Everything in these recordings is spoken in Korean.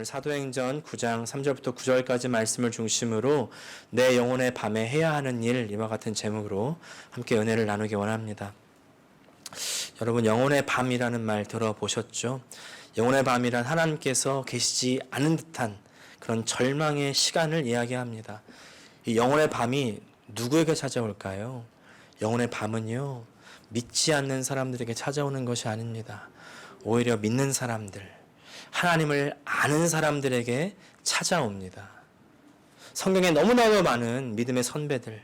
오늘 사도행전 9장 3절부터 9절까지 말씀을 중심으로 내 영혼의 밤에 해야 하는 일, 이와 같은 제목으로 함께 은혜를 나누기 원합니다. 여러분, 영혼의 밤이라는 말 들어보셨죠? 영혼의 밤이란 하나님께서 계시지 않은 듯한 그런 절망의 시간을 이야기합니다. 이 영혼의 밤이 누구에게 찾아올까요? 영혼의 밤은요, 믿지 않는 사람들에게 찾아오는 것이 아닙니다. 오히려 믿는 사람들, 하나님을 아는 사람들에게 찾아옵니다. 성경에 너무나도 많은 믿음의 선배들,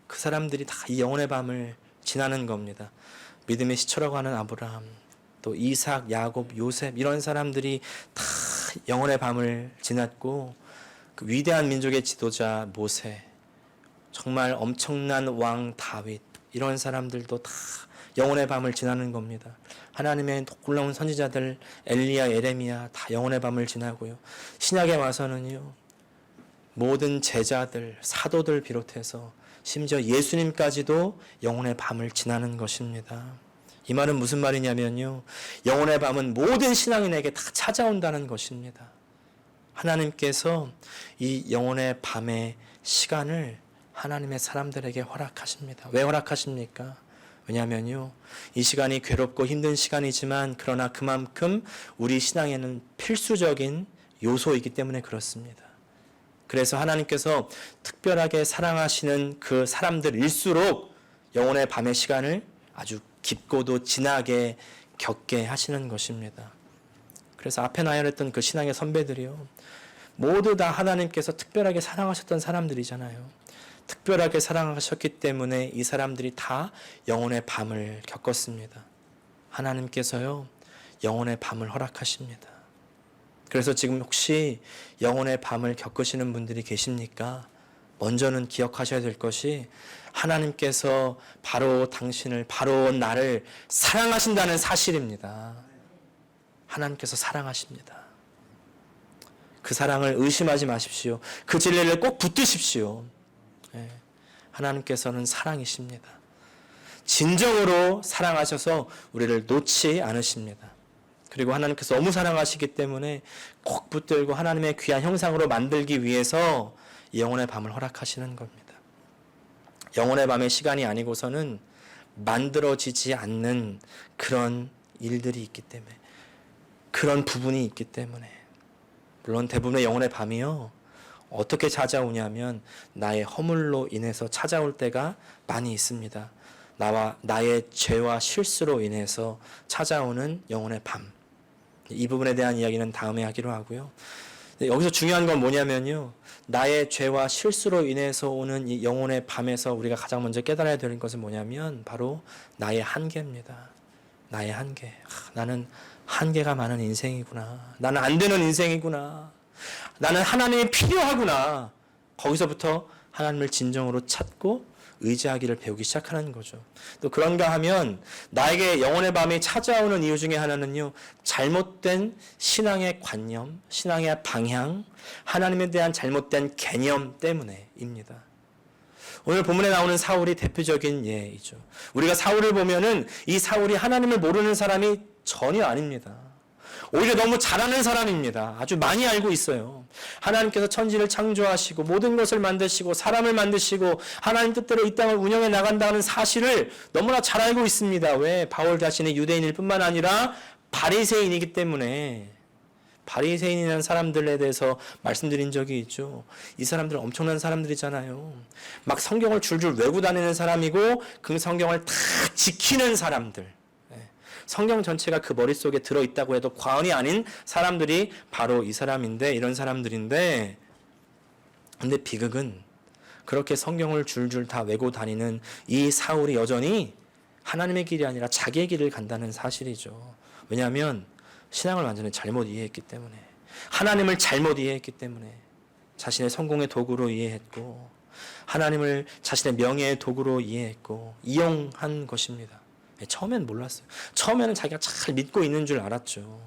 그 사람들이 다 이 영혼의 밤을 지나는 겁니다. 믿음의 시초라고 하는 아브라함, 또 이삭, 야곱, 요셉, 이런 사람들이 다 영혼의 밤을 지났고, 그 위대한 민족의 지도자 모세, 정말 엄청난 왕 다윗, 이런 사람들도 다 영혼의 밤을 지나는 겁니다. 하나님의 놀라운 선지자들 엘리야, 예레미야 다 영혼의 밤을 지나고요. 신약에 와서는요, 모든 제자들, 사도들 비롯해서 심지어 예수님까지도 영혼의 밤을 지나는 것입니다. 이 말은 무슨 말이냐면요, 영혼의 밤은 모든 신앙인에게 다 찾아온다는 것입니다. 하나님께서 이 영혼의 밤의 시간을 하나님의 사람들에게 허락하십니다. 왜 허락하십니까? 왜냐하면요, 이 시간이 괴롭고 힘든 시간이지만 그러나 그만큼 우리 신앙에는 필수적인 요소이기 때문에 그렇습니다. 그래서 하나님께서 특별하게 사랑하시는 그 사람들일수록 영혼의 밤의 시간을 아주 깊고도 진하게 겪게 하시는 것입니다. 그래서 앞에 나열했던 그 신앙의 선배들이요, 모두 다 하나님께서 특별하게 사랑하셨던 사람들이잖아요. 특별하게 사랑하셨기 때문에 이 사람들이 다 영혼의 밤을 겪었습니다. 하나님께서요, 영혼의 밤을 허락하십니다. 그래서 지금 혹시 영혼의 밤을 겪으시는 분들이 계십니까? 먼저는 기억하셔야 될 것이, 하나님께서 바로 당신을, 바로 나를 사랑하신다는 사실입니다. 하나님께서 사랑하십니다. 그 사랑을 의심하지 마십시오. 그 진리를 꼭 붙드십시오. 하나님께서는 사랑이십니다. 진정으로 사랑하셔서 우리를 놓지 않으십니다. 그리고 하나님께서 너무 사랑하시기 때문에 꼭 붙들고 하나님의 귀한 형상으로 만들기 위해서 영혼의 밤을 허락하시는 겁니다. 영혼의 밤의 시간이 아니고서는 만들어지지 않는 그런 일들이 있기 때문에, 그런 부분이 있기 때문에. 물론 대부분의 영혼의 밤이요, 어떻게 찾아오냐면 나의 허물로 인해서 찾아올 때가 많이 있습니다. 나의 죄와 실수로 인해서 찾아오는 영혼의 밤. 이 부분에 대한 이야기는 다음에 하기로 하고요. 여기서 중요한 건 뭐냐면요, 나의 죄와 실수로 인해서 오는 이 영혼의 밤에서 우리가 가장 먼저 깨달아야 되는 것은 뭐냐면 바로 나의 한계입니다. 나의 한계. 나는 한계가 많은 인생이구나. 나는 안 되는 인생이구나. 나는 하나님이 필요하구나. 거기서부터 하나님을 진정으로 찾고 의지하기를 배우기 시작하는 거죠. 또 그런가 하면 나에게 영혼의 밤이 찾아오는 이유 중에 하나는요, 잘못된 신앙의 관념, 신앙의 방향, 하나님에 대한 잘못된 개념 때문에입니다. 오늘 본문에 나오는 사울이 대표적인 예이죠. 우리가 사울을 보면은 이 사울이 하나님을 모르는 사람이 전혀 아닙니다. 오히려 너무 잘하는 사람입니다. 아주 많이 알고 있어요. 하나님께서 천지를 창조하시고 모든 것을 만드시고 사람을 만드시고 하나님 뜻대로 이 땅을 운영해 나간다는 사실을 너무나 잘 알고 있습니다. 왜? 바울 자신이 유대인일 뿐만 아니라 바리새인이기 때문에. 바리새인이라는 사람들에 대해서 말씀드린 적이 있죠. 이 사람들은 엄청난 사람들이잖아요. 막 성경을 줄줄 외우고 다니는 사람이고 그 성경을 다 지키는 사람들. 성경 전체가 그 머릿속에 들어있다고 해도 과언이 아닌 사람들이 바로 이 사람인데, 이런 사람들인데, 근데 비극은 그렇게 성경을 줄줄 다 외고 다니는 이 사울이 여전히 하나님의 길이 아니라 자기의 길을 간다는 사실이죠. 왜냐하면 신앙을 완전히 잘못 이해했기 때문에, 하나님을 잘못 이해했기 때문에, 자신의 성공의 도구로 이해했고 하나님을 자신의 명예의 도구로 이해했고 이용한 것입니다. 처음엔 몰랐어요. 처음에는 자기가 잘 믿고 있는 줄 알았죠.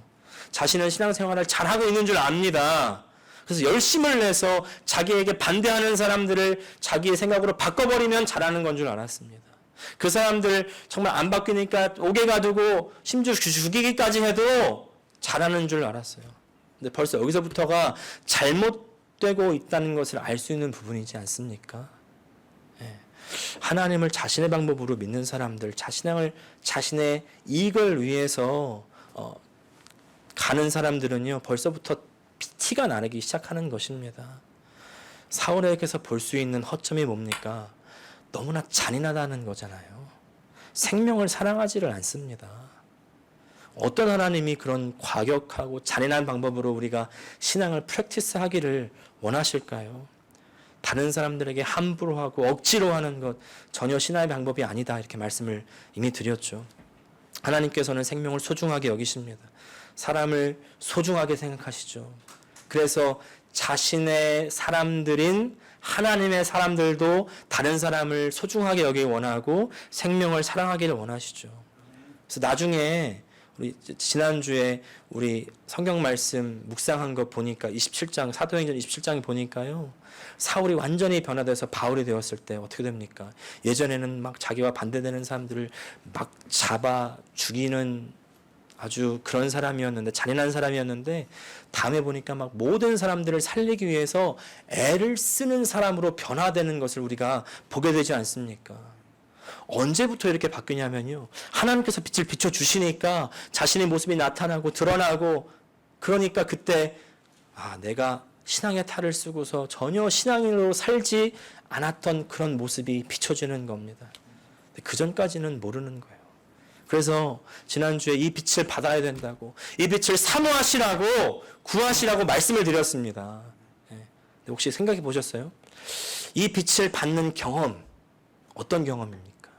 자신은 신앙생활을 잘하고 있는 줄 압니다. 그래서 열심을 내서 자기에게 반대하는 사람들을 자기의 생각으로 바꿔버리면 잘하는 건 줄 알았습니다. 그 사람들 정말 안 바뀌니까 옥에 가두고 심지어 죽이기까지 해도 잘하는 줄 알았어요. 근데 벌써 여기서부터가 잘못되고 있다는 것을 알 수 있는 부분이지 않습니까? 예. 하나님을 자신의 방법으로 믿는 사람들, 자신의 이익을 위해서 가는 사람들은요, 벌써부터 티가 나기 시작하는 것입니다. 사울에게서 볼 수 있는 허점이 뭡니까? 너무나 잔인하다는 거잖아요. 생명을 사랑하지를 않습니다. 어떤 하나님이 그런 과격하고 잔인한 방법으로 우리가 신앙을 프랙티스 하기를 원하실까요? 다른 사람들에게 함부로 하고 억지로 하는 것 전혀 신앙의 방법이 아니다, 이렇게 말씀을 이미 드렸죠. 하나님께서는 생명을 소중하게 여기십니다. 사람을 소중하게 생각하시죠. 그래서 자신의 사람들인 하나님의 사람들도 다른 사람을 소중하게 여기기 원하고 생명을 사랑하기를 원하시죠. 그래서 나중에 우리 지난주에 우리 성경 말씀 묵상한 거 보니까 27장, 사도행전 27장에 보니까요, 사울이 완전히 변화돼서 바울이 되었을 때 어떻게 됩니까? 예전에는 막 자기와 반대되는 사람들을 막 잡아 죽이는 아주 그런 사람이었는데, 잔인한 사람이었는데, 다음에 보니까 막 모든 사람들을 살리기 위해서 애를 쓰는 사람으로 변화되는 것을 우리가 보게 되지 않습니까? 언제부터 이렇게 바뀌냐면요, 하나님께서 빛을 비춰주시니까 자신의 모습이 나타나고 드러나고, 그러니까 그때 내가 신앙의 탈을 쓰고서 전혀 신앙인으로 살지 않았던 그런 모습이 비춰지는 겁니다. 그 전까지는 모르는 거예요. 그래서 지난주에 이 빛을 받아야 된다고, 이 빛을 사모하시라고, 구하시라고 말씀을 드렸습니다. 혹시 생각해 보셨어요? 이 빛을 받는 경험, 어떤 경험입니까?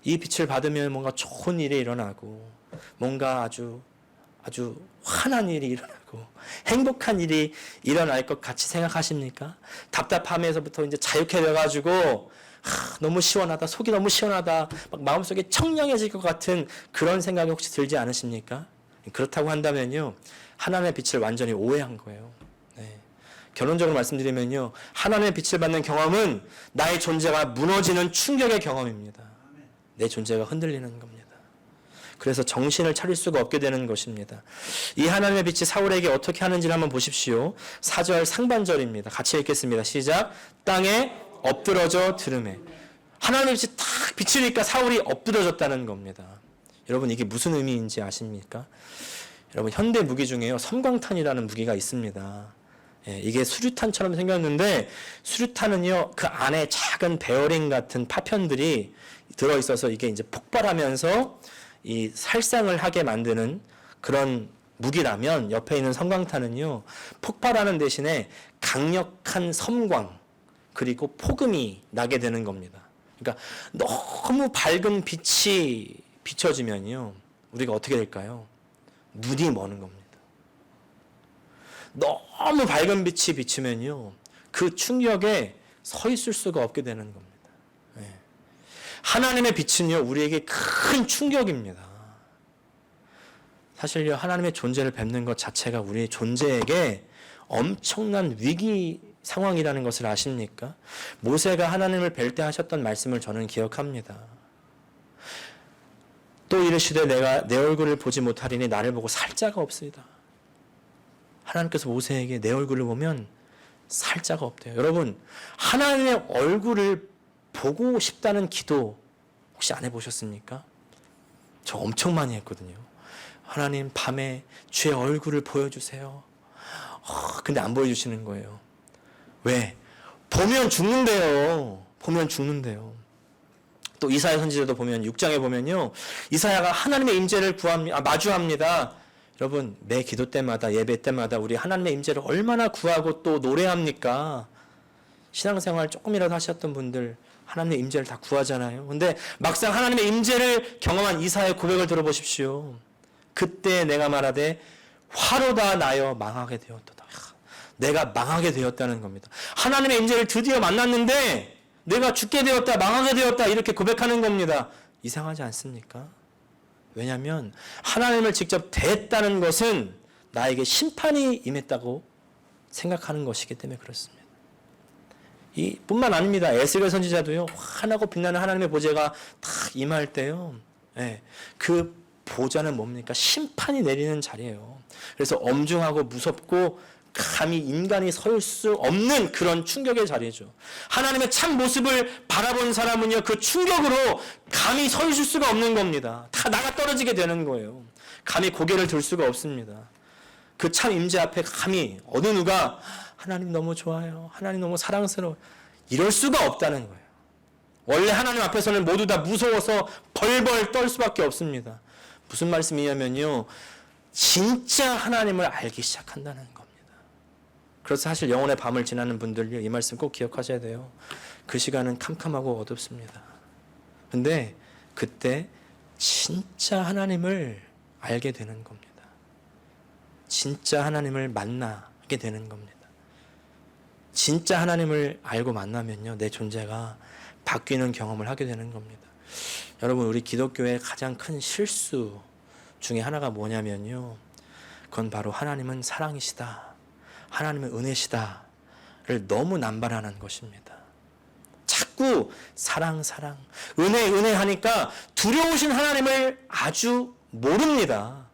이 빛을 받으면 뭔가 좋은 일이 일어나고, 뭔가 아주 환한 일이 일어나고, 행복한 일이 일어날 것 같이 생각하십니까? 답답함에서부터 이제 자유케 돼가지고, 너무 시원하다, 속이 너무 시원하다, 막 마음속에 청량해질 것 같은 그런 생각이 혹시 들지 않으십니까? 그렇다고 한다면요, 하나님의 빛을 완전히 오해한 거예요. 결론적으로 말씀드리면요, 하나님의 빛을 받는 경험은 나의 존재가 무너지는 충격의 경험입니다. 내 존재가 흔들리는 겁니다. 그래서 정신을 차릴 수가 없게 되는 것입니다. 이 하나님의 빛이 사울에게 어떻게 하는지를 한번 보십시오. 4절 상반절입니다. 같이 읽겠습니다. 시작. 땅에 엎드러져 들으매. 하나님의 빛이 탁 비치니까 사울이 엎드러졌다는 겁니다. 여러분, 이게 무슨 의미인지 아십니까? 여러분, 현대 무기 중에요, 섬광탄이라는 무기가 있습니다. 이게 수류탄처럼 생겼는데, 수류탄은요, 그 안에 작은 베어링 같은 파편들이 들어있어서 이게 이제 폭발하면서 이 살상을 하게 만드는 그런 무기라면, 옆에 있는 섬광탄은요, 폭발하는 대신에 강력한 섬광, 그리고 폭음이 나게 되는 겁니다. 그러니까 너무 밝은 빛이 비춰지면요, 우리가 어떻게 될까요? 눈이 머는 겁니다. 너무 밝은 빛이 비치면요, 그 충격에 서 있을 수가 없게 되는 겁니다. 하나님의 빛은요, 우리에게 큰 충격입니다. 사실요, 하나님의 존재를 뵙는 것 자체가 우리의 존재에게 엄청난 위기 상황이라는 것을 아십니까? 모세가 하나님을 뵐 때 하셨던 말씀을 저는 기억합니다. 또 이르시되 내가 내 얼굴을 보지 못하리니 나를 보고 살 자가 없으리다. 하나님께서 모세에게 내 얼굴을 보면 살 자가 없대요. 여러분, 하나님의 얼굴을 보고 싶다는 기도 혹시 안 해보셨습니까? 저 엄청 많이 했거든요. 하나님, 밤에 주의 얼굴을 보여주세요. 근데 안 보여주시는 거예요. 왜? 보면 죽는데요. 보면 죽는데요. 또 이사야 선지자도 보면 6장에 보면요, 이사야가 하나님의 임재를 마주합니다. 여러분, 매 기도 때마다, 예배 때마다 우리 하나님의 임재를 얼마나 구하고 또 노래합니까? 신앙생활 조금이라도 하셨던 분들 하나님의 임재를 다 구하잖아요. 근데 막상 하나님의 임재를 경험한 이사야의 고백을 들어보십시오. 그때 내가 말하되 화로다 나여 망하게 되었도다. 내가 망하게 되었다는 겁니다. 하나님의 임재를 드디어 만났는데 내가 죽게 되었다, 망하게 되었다, 이렇게 고백하는 겁니다. 이상하지 않습니까? 왜냐하면 하나님을 직접 대했다는 것은 나에게 심판이 임했다고 생각하는 것이기 때문에 그렇습니다. 뿐만 아닙니다. 에스겔 선지자도요, 환하고 빛나는 하나님의 보좌가 딱 임할 때요, 그 보좌는 뭡니까? 심판이 내리는 자리예요. 그래서 엄중하고 무섭고 감히 인간이 설 수 없는 그런 충격의 자리죠. 하나님의 참 모습을 바라본 사람은요, 그 충격으로 감히 서 있을 수가 없는 겁니다. 다 나가 떨어지게 되는 거예요. 감히 고개를 들 수가 없습니다. 그 참 임재 앞에 감히 어느 누가 하나님 너무 좋아요, 하나님 너무 사랑스러워, 이럴 수가 없다는 거예요. 원래 하나님 앞에서는 모두 다 무서워서 벌벌 떨 수밖에 없습니다. 무슨 말씀이냐면요, 진짜 하나님을 알기 시작한다는 겁니다. 그래서 사실 영혼의 밤을 지나는 분들요, 이 말씀 꼭 기억하셔야 돼요. 그 시간은 캄캄하고 어둡습니다. 근데 그때 진짜 하나님을 알게 되는 겁니다. 진짜 하나님을 만나게 되는 겁니다. 진짜 하나님을 알고 만나면요, 내 존재가 바뀌는 경험을 하게 되는 겁니다. 여러분, 우리 기독교의 가장 큰 실수 중에 하나가 뭐냐면요, 그건 바로 하나님은 사랑이시다, 하나님은 은혜시다를 너무 남발하는 것입니다. 자꾸 사랑, 은혜 하니까 두려우신 하나님을 아주 모릅니다.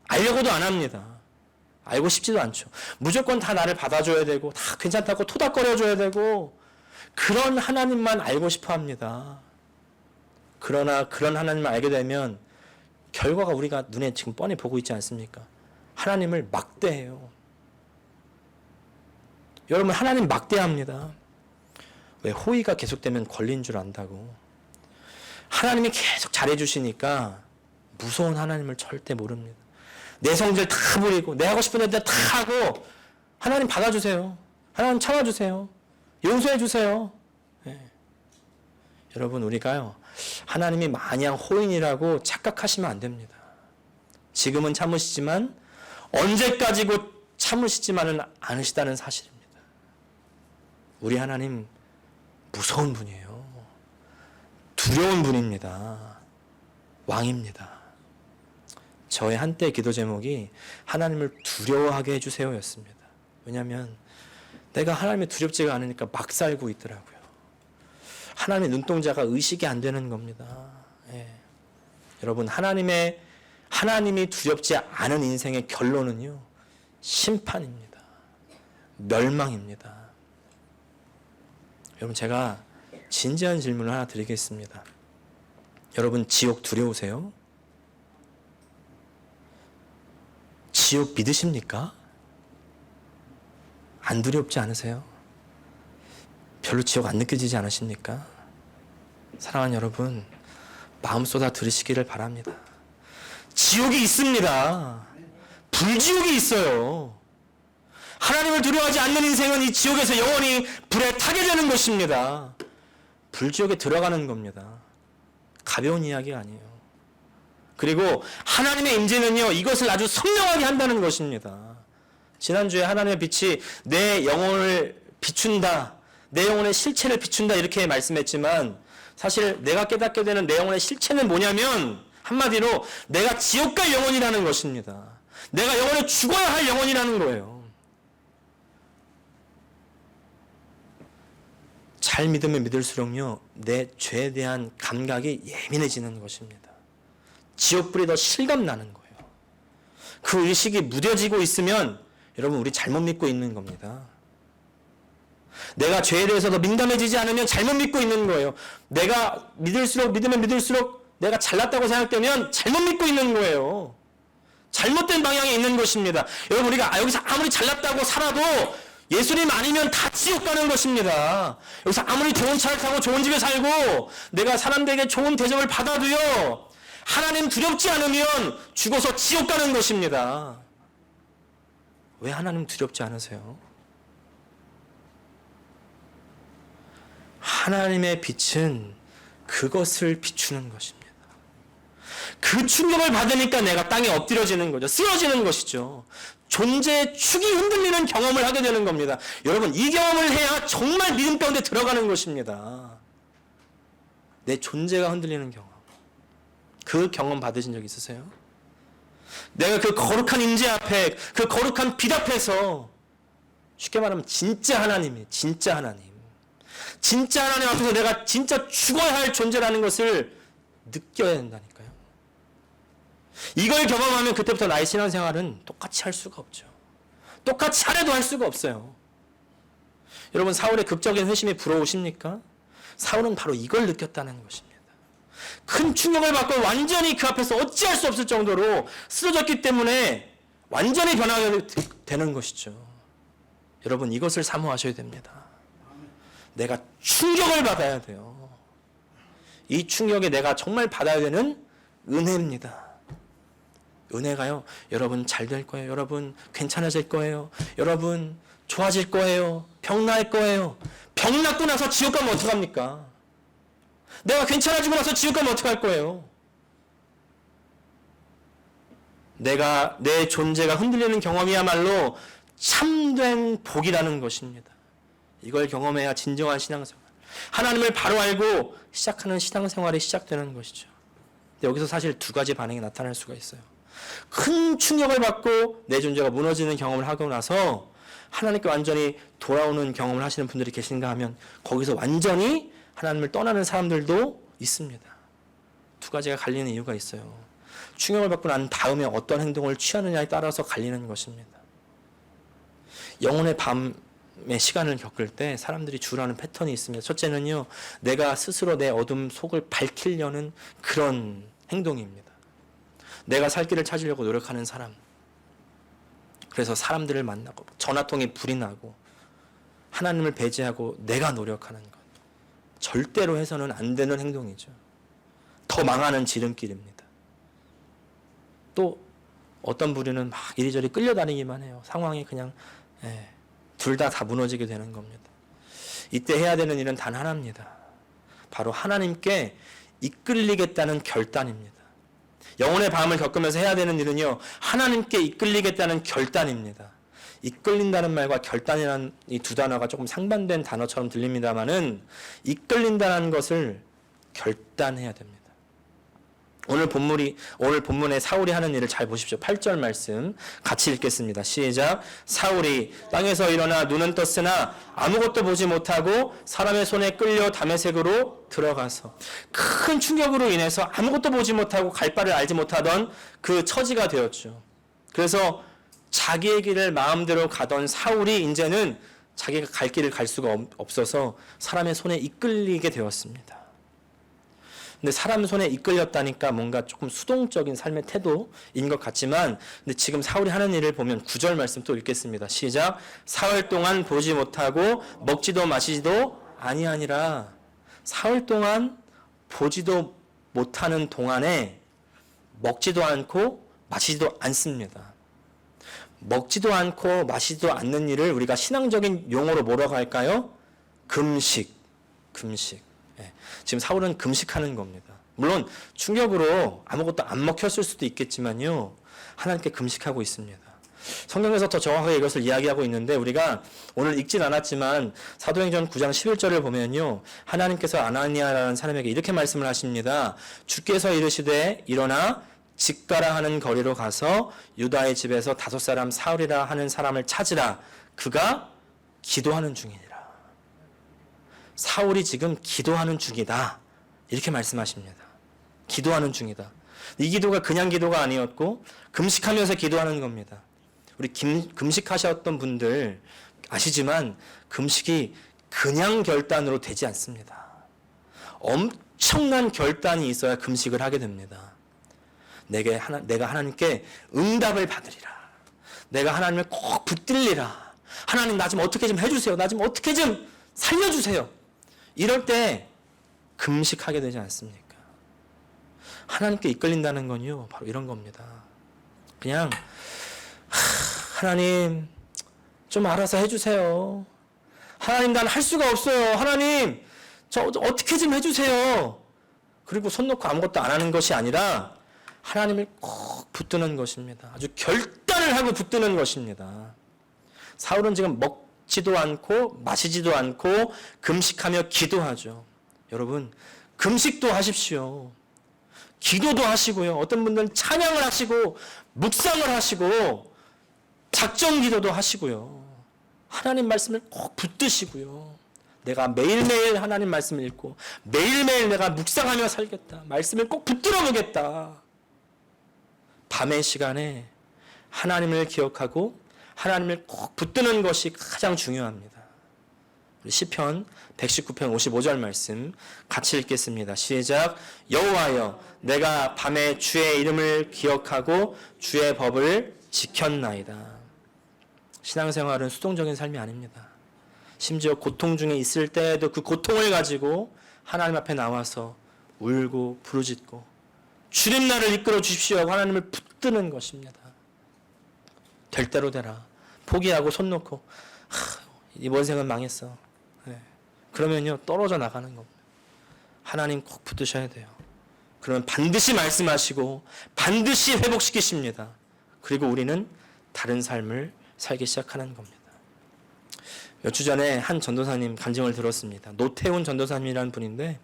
알려고도 안 합니다. 알고 싶지도 않죠. 무조건 다 나를 받아줘야 되고 다 괜찮다고 토닥거려줘야 되고 그런 하나님만 알고 싶어 합니다. 그러나 그런 하나님을 알게 되면 결과가 우리가 눈에 지금 뻔히 보고 있지 않습니까? 하나님을 막대해요. 여러분, 하나님 막대합니다. 왜? 호의가 계속되면 권리인 줄 안다고. 하나님이 계속 잘해주시니까 무서운 하나님을 절대 모릅니다. 내 성질 다 부리고 내 하고 싶은 데다 다 하고 하나님 받아주세요. 하나님 참아주세요. 용서해주세요. 네. 여러분, 우리가요, 하나님이 마냥 호인이라고 착각하시면 안 됩니다. 지금은 참으시지만 언제까지고 참으시지만은 않으시다는 사실입니다. 우리 하나님 무서운 분이에요. 두려운 분입니다. 왕입니다. 저의 한때 기도 제목이 하나님을 두려워하게 해주세요 였습니다. 왜냐하면 내가 하나님이 두렵지가 않으니까 막 살고 있더라고요. 하나님의 눈동자가 의식이 안 되는 겁니다. 예. 여러분, 하나님이 두렵지 않은 인생의 결론은요, 심판입니다. 멸망입니다. 여러분, 제가 진지한 질문을 하나 드리겠습니다. 여러분, 지옥 두려우세요? 지옥 믿으십니까? 안 두렵지 않으세요? 별로 지옥 안 느껴지지 않으십니까? 사랑하는 여러분, 마음 쏟아 들으시기를 바랍니다. 지옥이 있습니다. 불지옥이 있어요. 하나님을 두려워하지 않는 인생은 이 지옥에서 영원히 불에 타게 되는 것입니다. 불지옥에 들어가는 겁니다. 가벼운 이야기가 아니에요. 그리고 하나님의 임재는요, 이것을 아주 선명하게 한다는 것입니다. 지난주에 하나님의 빛이 내 영혼을 비춘다, 내 영혼의 실체를 비춘다, 이렇게 말씀했지만 사실 내가 깨닫게 되는 내 영혼의 실체는 뭐냐면 한마디로 내가 지옥 갈 영혼이라는 것입니다. 내가 영원히 죽어야 할 영혼이라는 거예요. 잘 믿으면 믿을수록요, 내 죄에 대한 감각이 예민해지는 것입니다. 지옥불이 더 실감나는 거예요. 그 의식이 무뎌지고 있으면 여러분, 우리 잘못 믿고 있는 겁니다. 내가 죄에 대해서 더 민감해지지 않으면 잘못 믿고 있는 거예요. 내가 믿으면 믿을수록 내가 잘났다고 생각되면 잘못 믿고 있는 거예요. 잘못된 방향에 있는 것입니다. 여러분, 우리가 여기서 아무리 잘났다고 살아도 예수님 아니면 다 지옥 가는 것입니다. 여기서 아무리 좋은 차를 타고 좋은 집에 살고 내가 사람들에게 좋은 대접을 받아도요, 하나님 두렵지 않으면 죽어서 지옥 가는 것입니다. 왜 하나님 두렵지 않으세요? 하나님의 빛은 그것을 비추는 것입니다. 그 충격을 받으니까 내가 땅에 엎드려지는 거죠. 쓰러지는 것이죠. 존재의 축이 흔들리는 경험을 하게 되는 겁니다. 여러분, 이 경험을 해야 정말 믿음 가운데 들어가는 것입니다. 내 존재가 흔들리는 경험. 그 경험 받으신 적 있으세요? 내가 그 거룩한 임재 앞에, 그 거룩한 빛 앞에서, 쉽게 말하면 진짜 하나님이에요. 진짜 하나님. 진짜 하나님 앞에서 내가 진짜 죽어야 할 존재라는 것을 느껴야 된다니까요. 이걸 경험하면 그때부터 나의 신앙생활은 똑같이 할 수가 없죠. 똑같이 하려도 할 수가 없어요. 여러분, 사울의 극적인 회심이 부러우십니까? 사울은 바로 이걸 느꼈다는 것입니다. 큰 충격을 받고 완전히 그 앞에서 어찌할 수 없을 정도로 쓰러졌기 때문에 완전히 변하게 되는 것이죠. 여러분, 이것을 사모하셔야 됩니다. 내가 충격을 받아야 돼요. 이 충격에 내가 정말 받아야 되는 은혜입니다. 은혜가요, 여러분 잘 될 거예요. 여러분 괜찮아질 거예요. 여러분 좋아질 거예요. 병 날 거예요. 병 낫고 나서 지옥 가면 어떡합니까? 내가 괜찮아지고 나서 지옥 가면 어떡할 거예요? 내 존재가 흔들리는 경험이야말로 참된 복이라는 것입니다. 이걸 경험해야 진정한 신앙생활, 하나님을 바로 알고 시작하는 신앙생활이 시작되는 것이죠. 근데 여기서 사실 두 가지 반응이 나타날 수가 있어요. 큰 충격을 받고 내 존재가 무너지는 경험을 하고 나서 하나님께 완전히 돌아오는 경험을 하시는 분들이 계신가 하면 거기서 완전히 하나님을 떠나는 사람들도 있습니다. 두 가지가 갈리는 이유가 있어요. 충격을 받고 난 다음에 어떤 행동을 취하느냐에 따라서 갈리는 것입니다. 영혼의 밤의 시간을 겪을 때 사람들이 주로 하는 패턴이 있습니다. 첫째는요, 내가 스스로 내 어둠 속을 밝히려는 그런 행동입니다. 내가 살 길을 찾으려고 노력하는 사람. 그래서 사람들을 만나고 전화통에 불이 나고 하나님을 배제하고 내가 노력하는 것. 절대로 해서는 안 되는 행동이죠. 더 망하는 지름길입니다. 또 어떤 부류는 막 이리저리 끌려다니기만 해요. 상황이 그냥 둘 다 무너지게 되는 겁니다. 이때 해야 되는 일은 단 하나입니다. 바로 하나님께 이끌리겠다는 결단입니다. 영혼의 밤을 겪으면서 해야 되는 일은요, 하나님께 이끌리겠다는 결단입니다. 이끌린다는 말과 결단이라는 이 두 단어가 조금 상반된 단어처럼 들립니다만은 이끌린다는 것을 결단해야 됩니다. 오늘 본문에 사울이 하는 일을 잘 보십시오. 8절 말씀 같이 읽겠습니다. 시작. 사울이 땅에서 일어나 눈은 떴으나 아무것도 보지 못하고 사람의 손에 끌려 다메섹으로 들어가서, 큰 충격으로 인해서 아무것도 보지 못하고 갈 바를 알지 못하던 그 처지가 되었죠. 그래서 자기의 길을 마음대로 가던 사울이 이제는 자기가 갈 길을 갈 수가 없어서 사람의 손에 이끌리게 되었습니다. 근데 사람 손에 이끌렸다니까 뭔가 조금 수동적인 삶의 태도인 것 같지만, 근데 지금 사울이 하는 일을 보면 9절 말씀 또 읽겠습니다. 시작. 사흘 동안 보지 못하고 먹지도 마시지도 아니하니라. 사흘 동안 보지도 못하는 동안에 먹지도 않고 마시지도 않습니다. 먹지도 않고 마시지도 않는 일을 우리가 신앙적인 용어로 뭐라고 할까요? 금식. 지금 사울은 금식하는 겁니다. 물론 충격으로 아무것도 안 먹혔을 수도 있겠지만요, 하나님께 금식하고 있습니다. 성경에서 더 정확하게 이것을 이야기하고 있는데, 우리가 오늘 읽진 않았지만 사도행전 9장 11절을 보면요, 하나님께서 아나니아라는 사람에게 이렇게 말씀을 하십니다. 주께서 이르시되 일어나 직가라 하는 거리로 가서 유다의 집에서 5사람 사울이라 하는 사람을 찾으라. 그가 기도하는 중이니라. 사울이 지금 기도하는 중이다. 이렇게 말씀하십니다. 기도하는 중이다. 이 기도가 그냥 기도가 아니었고 금식하면서 기도하는 겁니다. 우리 금식하셨던 분들 아시지만 금식이 그냥 결단으로 되지 않습니다. 엄청난 결단이 있어야 금식을 하게 됩니다. 내가 하나님께 응답을 받으리라. 내가 하나님을 꼭 붙들리라. 하나님 나 좀 어떻게 좀 해주세요. 나 좀 어떻게 좀 살려주세요. 이럴 때 금식하게 되지 않습니까? 하나님께 이끌린다는 건요, 바로 이런 겁니다. 그냥 하나님 좀 알아서 해주세요. 하나님 난 할 수가 없어요. 하나님 저 어떻게 좀 해주세요. 그리고 손 놓고 아무것도 안 하는 것이 아니라 하나님을 꼭 붙드는 것입니다. 아주 결단을 하고 붙드는 것입니다. 사울은 지금 먹지도 않고 마시지도 않고 금식하며 기도하죠. 여러분, 금식도 하십시오. 기도도 하시고요. 어떤 분들은 찬양을 하시고 묵상을 하시고 작정 기도도 하시고요. 하나님 말씀을 꼭 붙드시고요. 내가 매일매일 하나님 말씀을 읽고 매일매일 내가 묵상하며 살겠다. 말씀을 꼭 붙들어 보겠다. 밤의 시간에 하나님을 기억하고 하나님을 꼭 붙드는 것이 가장 중요합니다. 우리 시편 119편 55절 말씀 같이 읽겠습니다. 시작. 여호와여, 내가 밤에 주의 이름을 기억하고 주의 법을 지켰나이다. 신앙생활은 수동적인 삶이 아닙니다. 심지어 고통 중에 있을 때에도 그 고통을 가지고 하나님 앞에 나와서 울고 부르짖고 주님 나를 이끌어 주십시오 하고 하나님을 붙드는 것입니다. 될 대로 되라. 포기하고 손 놓고 이번 생은 망했어. 네. 그러면요 떨어져 나가는 겁니다. 하나님 꼭 붙드셔야 돼요. 그러면 반드시 말씀하시고 반드시 회복시키십니다. 그리고 우리는 다른 삶을 살기 시작하는 겁니다. 몇 주 전에 한 전도사님 간증을 들었습니다. 노태훈 전도사님이라는 분인데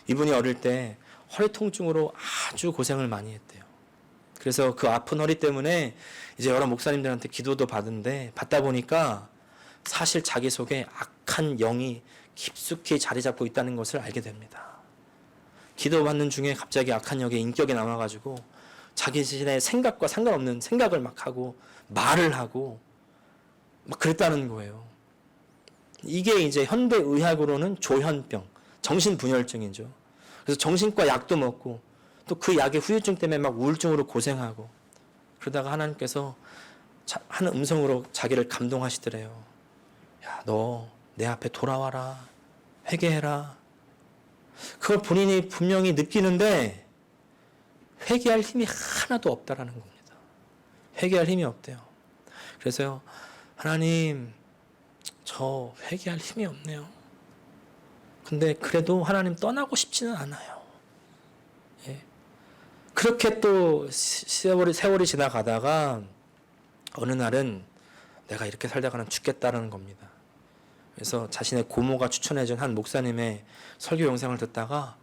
이분이 어릴 때 허리 통증으로 아주 고생을 많이 했대요. 그래서 그 아픈 허리 때문에 이제 여러 목사님들한테 기도도 받다 보니까 사실 자기 속에 악한 영이 깊숙이 자리 잡고 있다는 것을 알게 됩니다. 기도받는 중에 갑자기 악한 영의 인격이 나와가지고 자기 자신의 생각과 상관없는 생각을 막 하고 말을 하고 막 그랬다는 거예요. 이게 이제 현대 의학으로는 조현병, 정신분열증이죠. 그래서 정신과 약도 먹고 또 그 약의 후유증 때문에 막 우울증으로 고생하고 그러다가 하나님께서 한 음성으로 자기를 감동하시더래요. 야, 너 내 앞에 돌아와라. 회개해라. 그걸 본인이 분명히 느끼는데 회개할 힘이 하나도 없다라는 겁니다. 회개할 힘이 없대요. 그래서요, 하나님, 저 회개할 힘이 없네요. 근데 그래도 하나님 떠나고 싶지는 않아요. 예. 그렇게 또 세월이 지나가다가 어느 날은 내가 이렇게 살다가는 죽겠다라는 겁니다. 그래서 자신의 고모가 추천해준 한 목사님의 설교 영상을 듣다가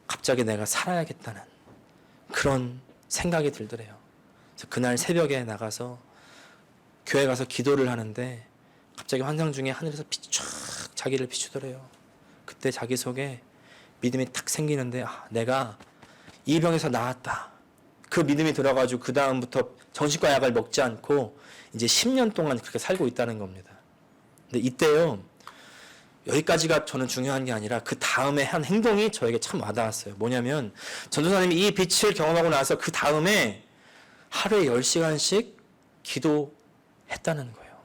갑자기 내가 살아야겠다는 그런 생각이 들더래요. 그래서 그날 새벽에 나가서 교회 가서 기도를 하는데 갑자기 환상 중에 하늘에서 빛이 쫙 자기를 비추더래요. 그때 자기 속에 믿음이 탁 생기는데 내가 이 병에서 나았다. 그 믿음이 들어가지고 그 다음부터 정신과 약을 먹지 않고 이제 10년 동안 그렇게 살고 있다는 겁니다. 근데 이때요, 여기까지가 저는 중요한 게 아니라 그 다음에 한 행동이 저에게 참 와닿았어요. 뭐냐면 전도사님이 이 빛을 경험하고 나서 그 다음에 하루에 10시간씩 기도했다는 거예요.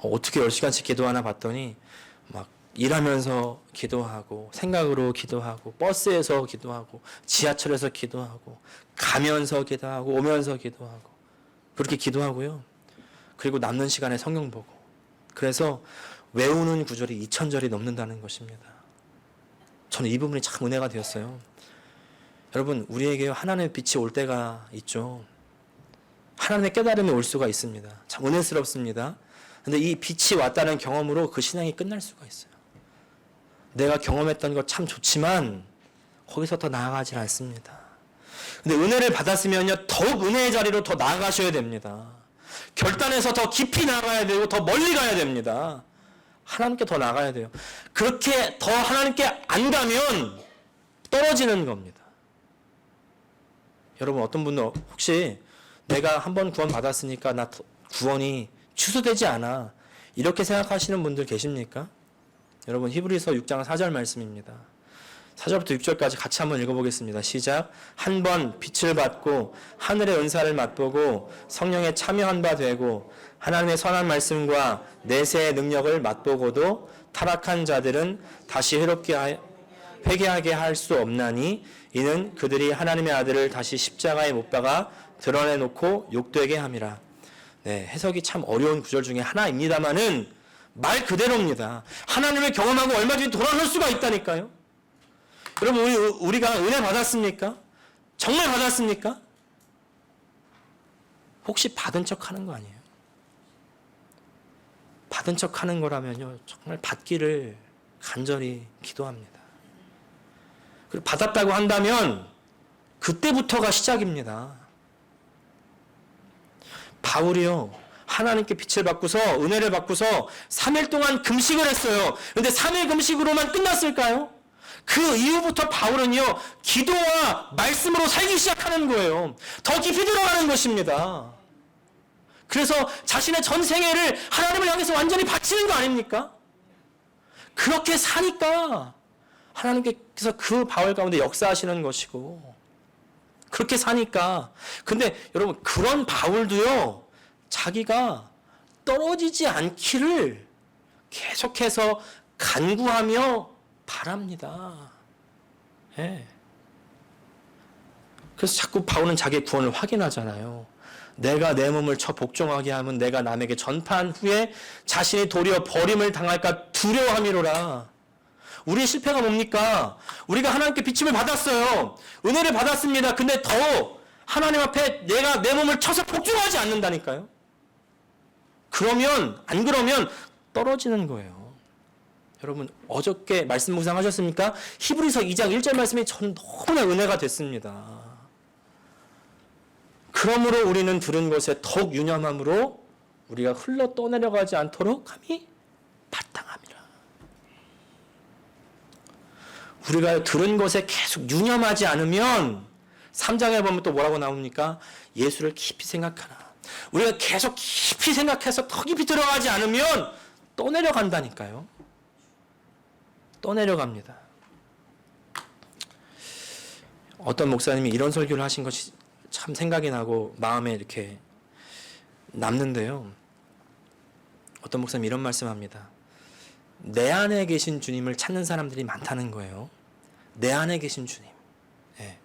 어떻게 10시간씩 기도하나 봤더니 막 일하면서 기도하고 생각으로 기도하고 버스에서 기도하고 지하철에서 기도하고 가면서 기도하고 오면서 기도하고 그렇게 기도하고요. 그리고 남는 시간에 성경 보고 그래서 외우는 구절이 2000절이 넘는다는 것입니다. 저는 이 부분이 참 은혜가 되었어요. 여러분, 우리에게 하나님의 빛이 올 때가 있죠. 하나님의 깨달음이 올 수가 있습니다. 참 은혜스럽습니다. 근데 이 빛이 왔다는 경험으로 그 신앙이 끝날 수가 있어요. 내가 경험했던 것 참 좋지만 거기서 더 나아가질 않습니다. 근데 은혜를 받았으면요, 더욱 은혜의 자리로 더 나아가셔야 됩니다. 결단해서 더 깊이 나가야 되고 더 멀리 가야 됩니다. 하나님께 더 나가야 돼요. 그렇게 더 하나님께 안 가면 떨어지는 겁니다. 여러분, 어떤 분들 혹시 내가 한번 구원 받았으니까 나 구원이 취소되지 않아 이렇게 생각하시는 분들 계십니까? 여러분, 히브리서 6장 4절 말씀입니다. 4절부터 6절까지 같이 한번 읽어보겠습니다. 시작. 한 번 빛을 받고 하늘의 은사를 맛보고 성령에 참여한 바 되고 하나님의 선한 말씀과 내세의 능력을 맛보고도 타락한 자들은 다시 회개하게 할 수 없나니 이는 그들이 하나님의 아들을 다시 십자가에 못 박아 드러내놓고 욕되게 함이라. 네, 해석이 참 어려운 구절 중에 하나입니다만은 말 그대로입니다. 하나님을 경험하고 얼마 뒤에 돌아설 수가 있다니까요. 여러분, 우리가 은혜 받았습니까? 정말 받았습니까? 혹시 받은 척 하는 거 아니에요? 받은 척 하는 거라면요, 정말 받기를 간절히 기도합니다. 그리고 받았다고 한다면 그때부터가 시작입니다. 바울이요, 하나님께 빛을 받고서 은혜를 받고서 3일 동안 금식을 했어요. 그런데 3일 금식으로만 끝났을까요? 그 이후부터 바울은요, 기도와 말씀으로 살기 시작하는 거예요. 더 깊이 들어가는 것입니다. 그래서 자신의 전 생애를 하나님을 향해서 완전히 바치는 거 아닙니까? 그렇게 사니까 하나님께서 그 바울 가운데 역사하시는 것이고, 그렇게 사니까. 근데 여러분, 그런 바울도요, 자기가 떨어지지 않기를 계속해서 간구하며 바랍니다. 예. 그래서 자꾸 바울은 자기의 구원을 확인하잖아요. 내가 내 몸을 쳐 복종하게 하면 내가 남에게 전파한 후에 자신이 도리어 버림을 당할까 두려워함이로라. 우리의 실패가 뭡니까? 우리가 하나님께 비침을 받았어요. 은혜를 받았습니다. 근데 더 하나님 앞에 내가 내 몸을 쳐서 복종하지 않는다니까요. 안 그러면 떨어지는 거예요. 여러분, 어저께 말씀 묵상하셨습니까? 히브리서 2장 1절 말씀이 저는 너무나 은혜가 됐습니다. 그러므로 우리는 들은 것에 더욱 유념함으로 우리가 흘러 떠내려가지 않도록 감히 바탕함이라. 우리가 들은 것에 계속 유념하지 않으면 3장에 보면 또 뭐라고 나옵니까? 예수를 깊이 생각하라. 우리가 계속 깊이 생각해서 더 깊이 들어가지 않으면 떠내려간다니까요. 떠내려갑니다. 어떤 목사님이 이런 설교를 하신 것이 참 생각이 나고 마음에 이렇게 남는데요. 어떤 목사님이 이런 말씀합니다. 내 안에 계신 주님을 찾는 사람들이 많다는 거예요. 내 안에 계신 주님. 네.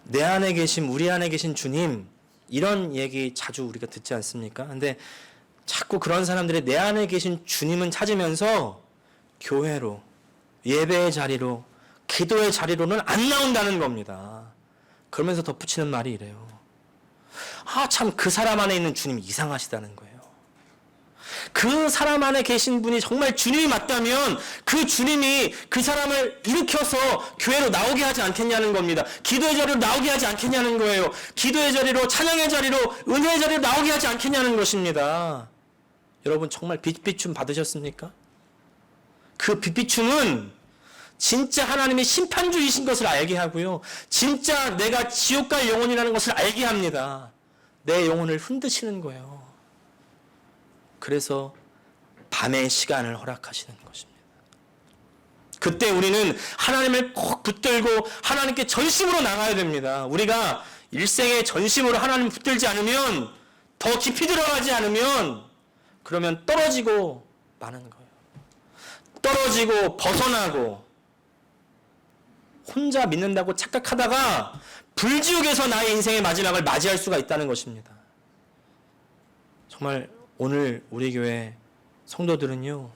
내 안에 계신, 우리 안에 계신 주님, 이런 얘기 자주 우리가 듣지 않습니까? 근데 자꾸 그런 사람들이 내 안에 계신 주님은 찾으면서 교회로, 예배의 자리로, 기도의 자리로는 안 나온다는 겁니다. 그러면서 덧붙이는 말이 이래요. 참 그 사람 안에 있는 주님이 이상하시다는 거예요. 그 사람 안에 계신 분이 정말 주님이 맞다면 그 주님이 그 사람을 일으켜서 교회로 나오게 하지 않겠냐는 겁니다. 기도의 자리로 나오게 하지 않겠냐는 거예요. 기도의 자리로, 찬양의 자리로, 은혜의 자리로 나오게 하지 않겠냐는 것입니다. 여러분, 정말 빛비춤 받으셨습니까? 그 빛비춤은 진짜 하나님이 심판주이신 것을 알게 하고요. 진짜 내가 지옥 갈 영혼이라는 것을 알게 합니다. 내 영혼을 흔드시는 거예요. 그래서 밤의 시간을 허락하시는 것입니다. 그때 우리는 하나님을 꼭 붙들고 하나님께 전심으로 나가야 됩니다. 우리가 일생에 전심으로 하나님 붙들지 않으면, 더 깊이 들어가지 않으면, 그러면 떨어지고 마는 거예요. 떨어지고 벗어나고 혼자 믿는다고 착각하다가 불지옥에서 나의 인생의 마지막을 맞이할 수가 있다는 것입니다. 정말 오늘 우리 교회 성도들은요,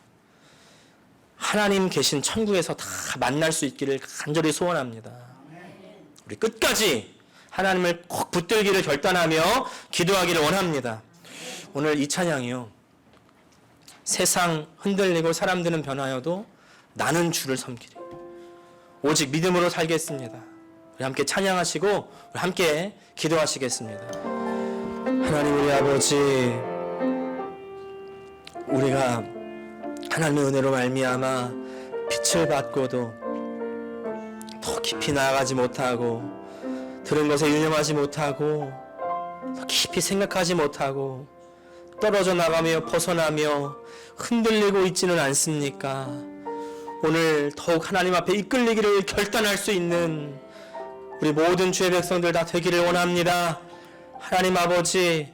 하나님 계신 천국에서 다 만날 수 있기를 간절히 소원합니다. 우리 끝까지 하나님을 꼭 붙들기를 결단하며 기도하기를 원합니다. 오늘 이 찬양이요, 세상 흔들리고 사람들은 변하여도 나는 주를 섬기리, 오직 믿음으로 살겠습니다. 우리 함께 찬양하시고 우리 함께 기도하시겠습니다. 하나님 우리 아버지, 우리가 하나님의 은혜로 말미암아 빛을 받고도 더 깊이 나아가지 못하고, 들은 것에 유념하지 못하고, 더 깊이 생각하지 못하고, 떨어져 나가며 벗어나며 흔들리고 있지는 않습니까? 오늘 더욱 하나님 앞에 이끌리기를 결단할 수 있는 우리 모든 주의 백성들 다 되기를 원합니다. 하나님 아버지,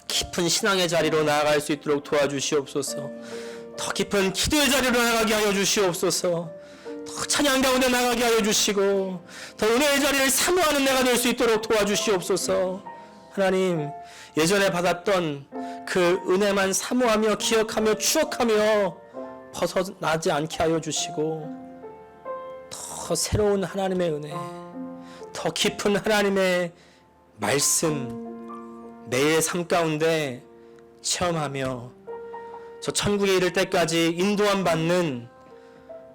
깊은 신앙의 자리로 나아갈 수 있도록 도와주시옵소서. 더 깊은 기도의 자리로 나가게 하여 주시옵소서. 더 찬양 가운데 나가게 하여 주시고, 더 은혜의 자리를 사모하는 내가 될 수 있도록 도와주시옵소서. 하나님, 예전에 받았던 그 은혜만 사모하며 기억하며 추억하며 벗어나지 않게 하여 주시고, 더 새로운 하나님의 은혜, 더 깊은 하나님의 말씀 매일 삶 가운데 체험하며 저 천국에 이를 때까지 인도함 받는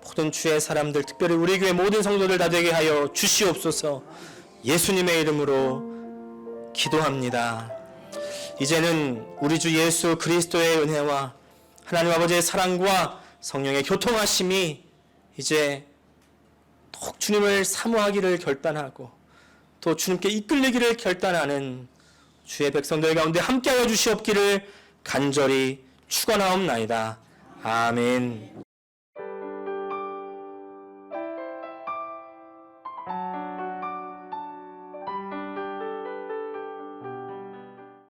모든 주의 사람들, 특별히 우리 교회 모든 성도들 다 되게 하여 주시옵소서. 예수님의 이름으로 기도합니다. 이제는 우리 주 예수 그리스도의 은혜와 하나님 아버지의 사랑과 성령의 교통하심이 이제 더욱 주님을 사모하기를 결단하고 또 주님께 이끌리기를 결단하는 주의 백성들 가운데 함께하여 주시옵기를 간절히 축원하옵나이다. 아멘.